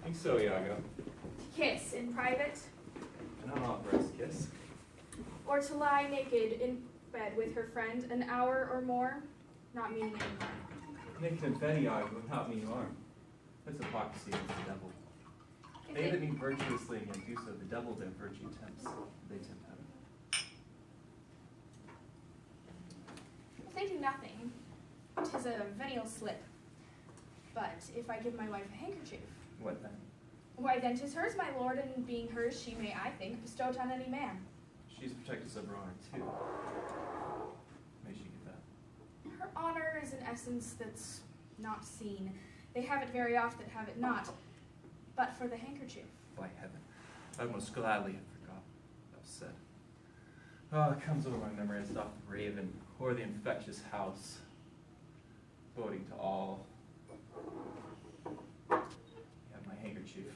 think so, Iago. To kiss in private? An unauthorized kiss. Or to lie naked in bed with her friend an hour or more, not meaning any harm? Naked in bed, Iago, without meaning harm. That's hypocrisy against the devil. They that mean virtuously and yet do so, the devil their virtue tempts. They tempt heaven. Thinking nothing, 'tis a venial slip. But if I give my wife a handkerchief, What then? why then 'tis hers, my lord, and being hers, she may, I think, bestow it on any man. She's protectress of her honor, too. May she get that? Her honor is an essence that's not seen. They have it very oft that have it not. But for the handkerchief. By heaven, I would most gladly have forgot what I've said. Oh, it comes over my memory as doth the raven, or the infectious house, boding to all. You have my handkerchief.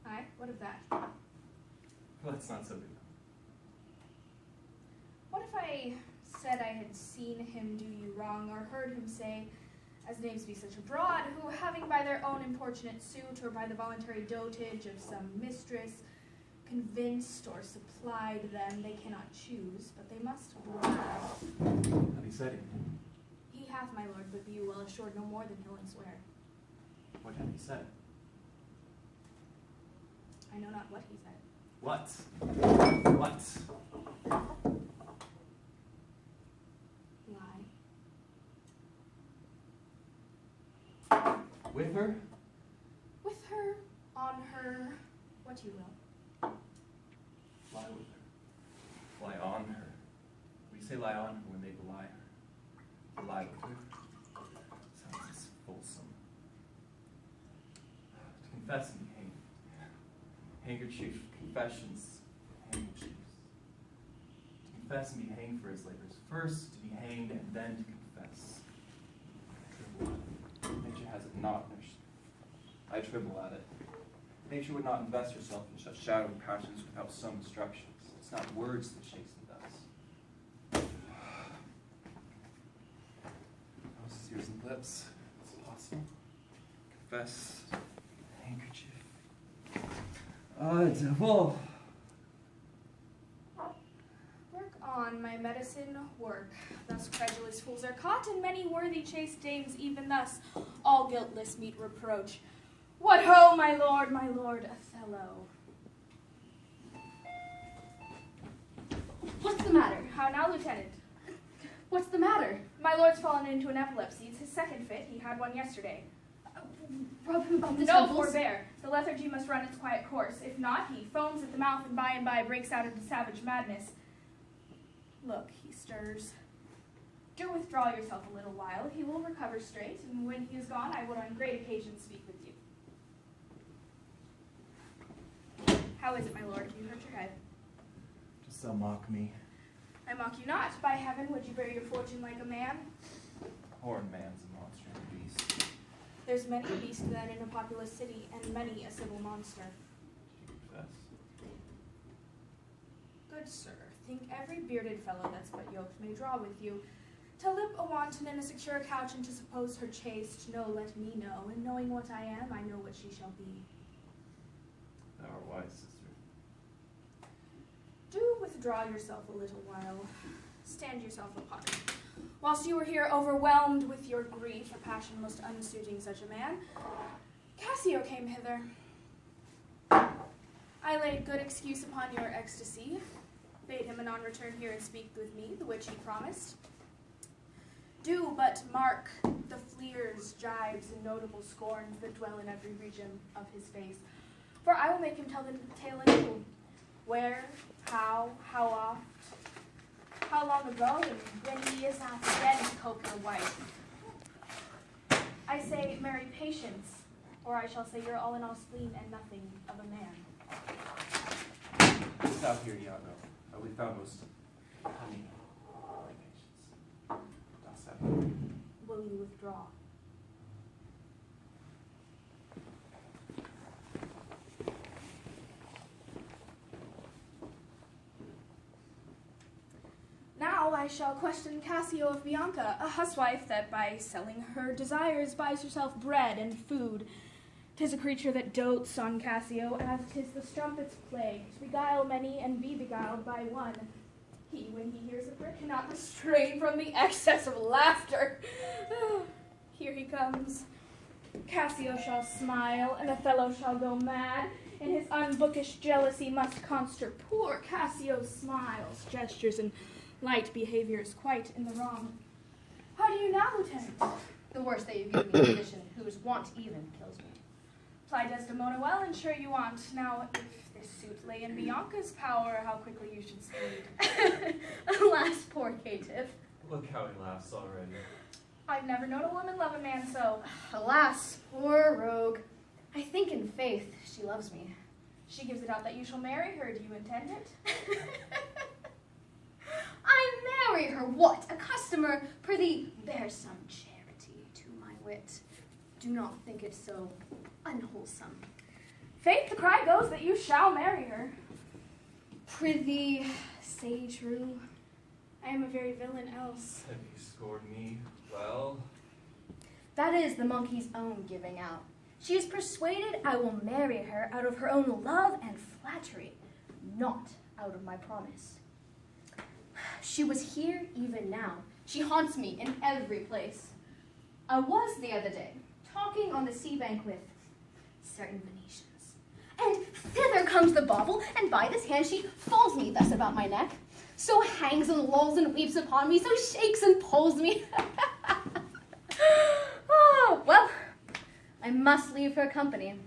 Aye, what of that? Well, that's not so good. What if I said I had seen him do you wrong, or heard him say, as names be such abroad, who having by their own importunate suit, or by the voluntary dotage of some mistress, convinced or supplied them, they cannot choose, but they must oblige. Have he said it? He hath, my lord, but be you well assured no more than he'll swear. What have he said? I know not what he said. What? What? Lie. With her? With her, on her, what you will. Lie with her. Lie on her. We say lie on her when they belie her. Lie with her. Sounds as fulsome. To confess and be hanged. Handkerchief, confessions, handkerchiefs. To confess and be hanged for his labors. First to be hanged and then to confess. Nature has it not nursed. I tremble at it. Nature would not invest herself in such shadowy passions without some instructions. It's not words that shakes the dust. Noses, ears, and lips. It's possible. Confess. Handkerchief. Devil. Work on, my medicine, work. Thus credulous fools are caught, and many worthy chaste dames even thus, all guiltless, meet reproach. What ho, my lord, Othello. What's the matter? How now, Lieutenant? What's the matter? My lord's fallen into an epilepsy. It's his second fit. He had one yesterday. Rub him about the No, temples. forbear. The lethargy must run its quiet course. If not, he foams at the mouth and by breaks out into savage madness. Look, he stirs. Do withdraw yourself a little while. He will recover straight, and when he is gone, I would on great occasion speak with you. How is it, my lord? Have you hurt your head? Dost thou mock me? I mock you not. By heaven, would you bear your fortune like a man? Horned man's a monster and a beast. There's many a beast then in a populous city, and many a civil monster. Do you confess? Good sir, think every bearded fellow that's but yoked may draw with you. To lip a wanton in a secure couch, and to suppose her chaste, no, let me know. And knowing what I am, I know what she shall be. Thou art wise, sister. Do withdraw yourself a little while. Stand yourself apart. Whilst you were here overwhelmed with your grief, a passion most unsuiting such a man, Cassio came hither. I laid good excuse upon your ecstasy, bade him anon return here and speak with me, the which he promised. Do but mark the fleers, jibes, and notable scorns that dwell in every region of his face, for I will make him tell the tale anew. Where, how oft, how long ago, and when he is not again to cope your wife. I say, marry patience, or I shall say you're all in all spleen and nothing of a man. Stop here, Iago. We found most honey my patience. Dost thou? Will you withdraw? Now I shall question Cassio of Bianca, a huswife that by selling her desires buys herself bread and food. 'Tis a creature that dotes on Cassio, as 'tis the strumpet's plague, to beguile many and be beguiled by one. He, when he hears a brick, cannot restrain from the excess of laughter. Here he comes. Cassio shall smile, and Othello shall go mad, and his unbookish jealousy must conster poor Cassio's smiles, gestures, and light behaviors quite in the wrong. How do you now, Lieutenant? The worst that you've given me a position, whose want even kills me. Ply Desdemona well, and sure you want. Now, if this suit lay in Bianca's power, how quickly you should speed. Alas, poor caitiff. Look how he laughs already. I've never known a woman love a man so. Alas, poor rogue. I think in faith she loves me. She gives it out that you shall marry her. Do you intend it? I marry her, what? A customer, prithee, bear some charity to my wit. Do not think it so unwholesome. Faith, the cry goes that you shall marry her. Prithee, say true. I am a very villain else. Have you scored me well? That is the monkey's own giving out. She is persuaded I will marry her out of her own love and flattery, not out of my promise. She was here even now. She haunts me in every place. I was the other day, talking on the sea bank with certain Venetians. And thither comes the bauble, and by this hand she falls me thus about my neck. So hangs and lolls and weeps upon me, so shakes and pulls me. Oh, well, I must leave her company.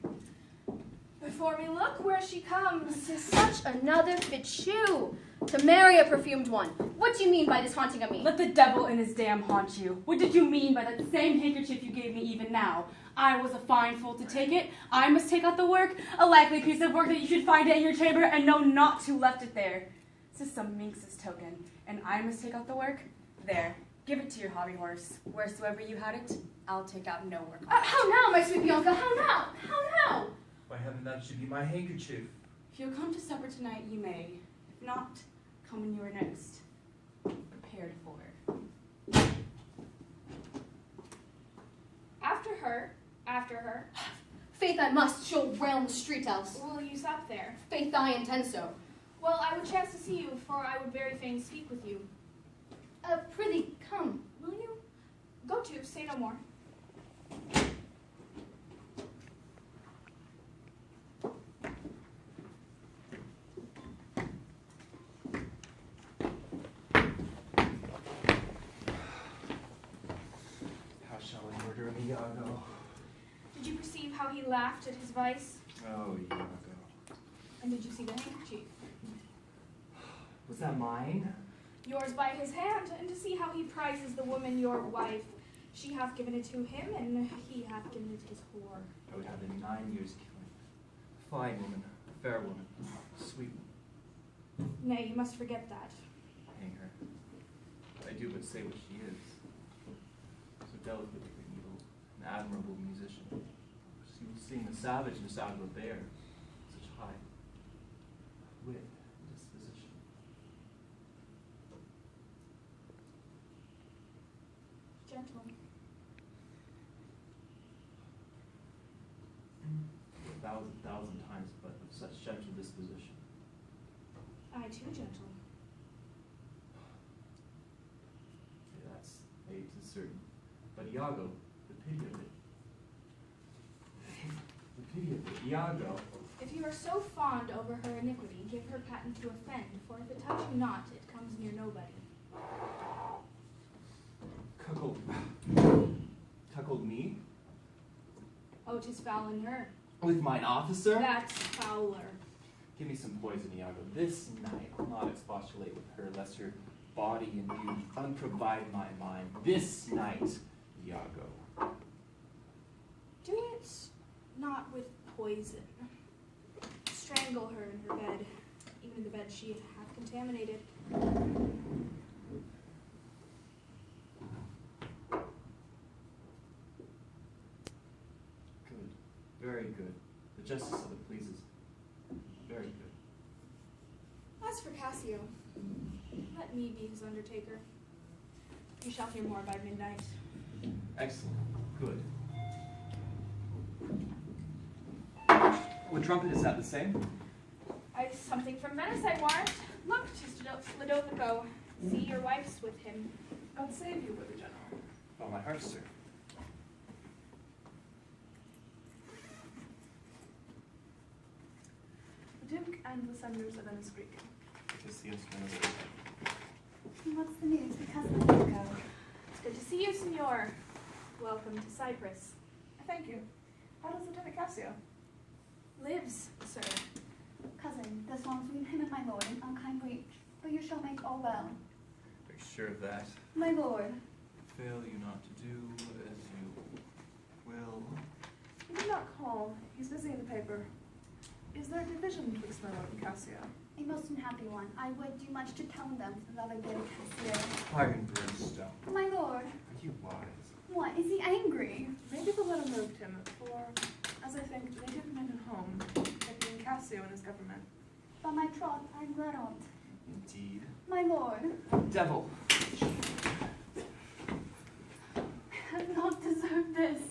Before me look where she comes. 'Tis such another fit shoe to marry a perfumed one. What do you mean by this haunting of me? Let the devil in his dam haunt you. What did you mean by that same handkerchief you gave me even now? I was a fine fool to take it. I must take out the work, a likely piece of work that you should find it in your chamber and know not who left it there. This is some minx's token, and I must take out the work? There, give it to your hobby horse. Wheresoever you had it, I'll take out no work. How now, my sweet Bianca? How now? How now? By heaven, that should be my handkerchief. If you'll come to supper tonight, you may. If not, come when you are next prepared for. After her. Faith I must, she'll rail the street else. Will you sup there? Faith I intend so. Well, I would chance to see you, for I would very fain speak with you. Prithee, come, will you? Go to, say no more. How shall I murder an Iago? Did you perceive how he laughed at his vice? Oh, Iago. And did you see the handkerchief? Was that mine? Yours by his hand, and to see how he prizes the woman your wife. She hath given it to him, and he hath given it to his whore. I would have in 9 years killing. Fine woman, fair woman, sweet woman. Nay, you must forget that. Hang her. I do but say what she is. So delicate and evil, an admirable musician. She will sing the savageness out of a bear. Such high wit and disposition. Gentle. A thousand times, but of such gentle disposition. I too gentle. That's it is certain. But Iago, the pity of it. The pity of it. Iago. If you are so fond over her iniquity, give her patent to offend, for if it touch you not, it comes near nobody. Cuckold me? Oh, 'tis foul in her. With mine officer? That's fouler. Give me some poison, Iago. This night I'll not expostulate with her, lest her body and beauty unprovide my mind. This night, Iago. Do it not with poison. Strangle her in her bed, even in the bed she hath contaminated. Good. Very good. The justice of it pleases. Very good. As for Cassio, let me be his undertaker. You shall hear more by midnight. Excellent. Good. What trumpet is that, the same? Something from Venice, I warrant. Look, 'tis Lodovico. See, your wife's with him. God save you, Brother General. Oh, my heart, sir. The Duke and the Senators of Venice greet you. It is the instrument of the What's the news? Because of the Nico. It's good to see you, Signor. Welcome to Cyprus. Thank you. How does Lieutenant Cassio? Lives, sir. Cousin, this long between him and my lord in unkind breach, but you shall make all well. Are you sure of that? My lord, Fail you not to do as you will. He did not call. He's busy in the paper. Is there a division betwixt my lord and Cassio? a most unhappy one. I would do much to tone them, loving good Cassio. fire and brimstone. My lord, Are you wise? what, is he angry? Maybe the letter moved him, for, as I think, native men at home, taking Cassio in his government. By my troth, I'm glad on't. Indeed. My lord, Devil. I have not deserved this.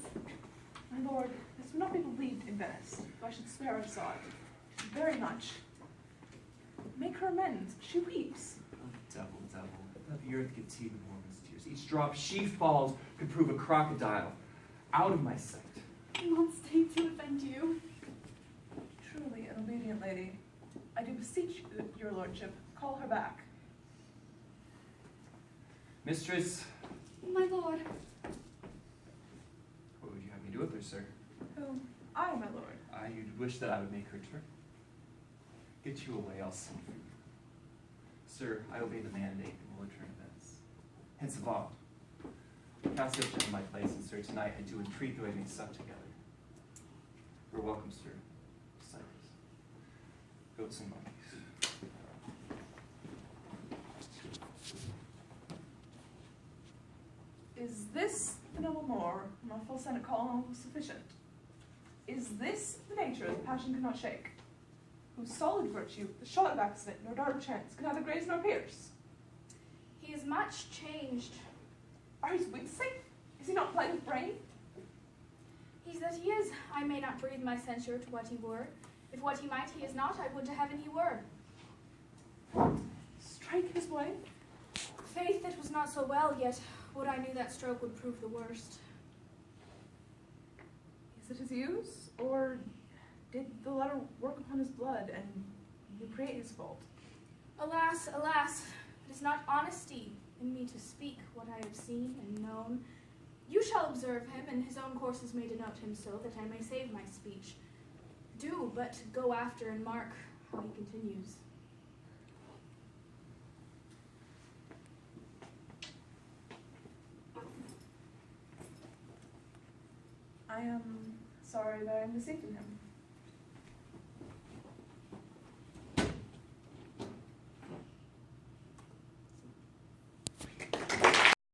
My lord, this would not be believed in Venice, though I should spare her sod. Very much. Make her amends. She weeps. Oh, devil, devil. Let the earth give tea to woman's tears. Each drop she falls could prove a crocodile. Out of my sight. I will not stay to offend you. Truly an obedient lady. I do beseech your lordship, call her back. Mistress, My lord, what would you have me do with her, sir? Who? I, my lord. You'd wish that I would make her turn. Get you away, I'll send for you. Sir, I obey the mandate and will return to Venice. Hence avant. Cassio shall in my place, and sir, tonight I do entreat that we may sup together. You're welcome, sir. Cyprus. Goats and monkeys. Is this the noble Moor, whom a full senate call sufficient? Is this the nature that passion cannot shake? Whose solid virtue, the shot of accident, nor dart of chance, can neither graze nor pierce? He is much changed. Are his wits safe? Is he not plight of brain? He's that he is. I may not breathe my censure to what he were. If what he might he is not, I would to heaven he were. Strike his way? Faith, it was not so well, yet would I knew that stroke would prove the worst. Is it his use, or did the letter work upon his blood and recreate his fault? Alas, alas, it is not honesty in me to speak what I have seen and known. You shall observe him, and his own courses may denote him so, that I may save my speech. Do but go after and mark how he continues. I am sorry that I am deceived in him.